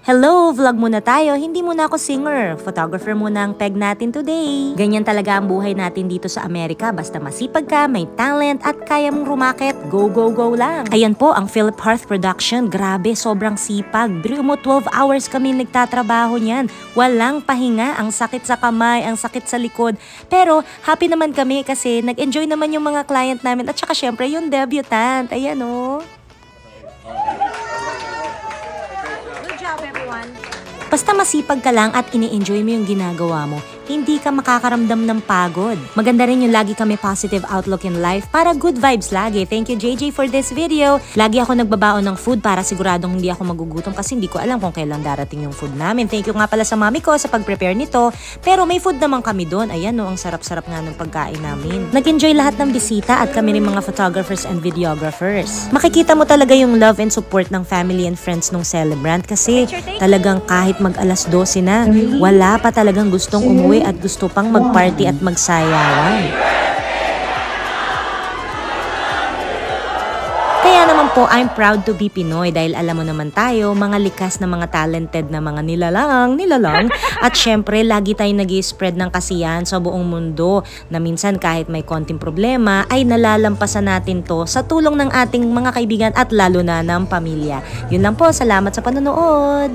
Hello! Vlog muna tayo. Hindi muna ako singer. Photographer muna ang peg natin today. Ganyan talaga ang buhay natin dito sa Amerika. Basta masipag ka, may talent, at kaya mong rumakit. Go, go, go lang. Ayan po ang Philip Hearth Production. Grabe, sobrang sipag. Biro mo 12 hours kami nagtatrabaho niyan. Walang pahinga. Ang sakit sa kamay, ang sakit sa likod. Pero happy naman kami kasi nag-enjoy naman yung mga client namin. At saka syempre yung debutant. Ayan o. Basta masipag ka lang at ini-enjoy mo yung ginagawa mo, hindi ka makakaramdam ng pagod. Maganda rin yung lagi kami positive outlook in life para good vibes lagi. Thank you JJ for this video. Lagi ako nagbabaon ng food para siguradong hindi ako magugutom kasi hindi ko alam kung kailan darating yung food namin. Thank you nga pala sa mami ko sa pag-prepare nito. Pero may food naman kami doon. Ayan no, ang sarap-sarap nga ng pagkain namin. Nag-enjoy lahat ng bisita at kami rin mga photographers and videographers. Makikita mo talaga yung love and support ng family and friends nung celebrant kasi talagang kahit mag-alas 12 na, wala pa talagang gustong umuwi at gusto pang mag-party at magsayawan. Kaya naman po, I'm proud to be Pinoy dahil alam mo naman tayo, mga likas na mga talented na mga nilalang. At syempre, lagi tayong nag-i-spread ng kasiyahan sa buong mundo na minsan kahit may konting problema ay nalalampasan natin to sa tulong ng ating mga kaibigan at lalo na ng pamilya. Yun lang po, salamat sa panonood!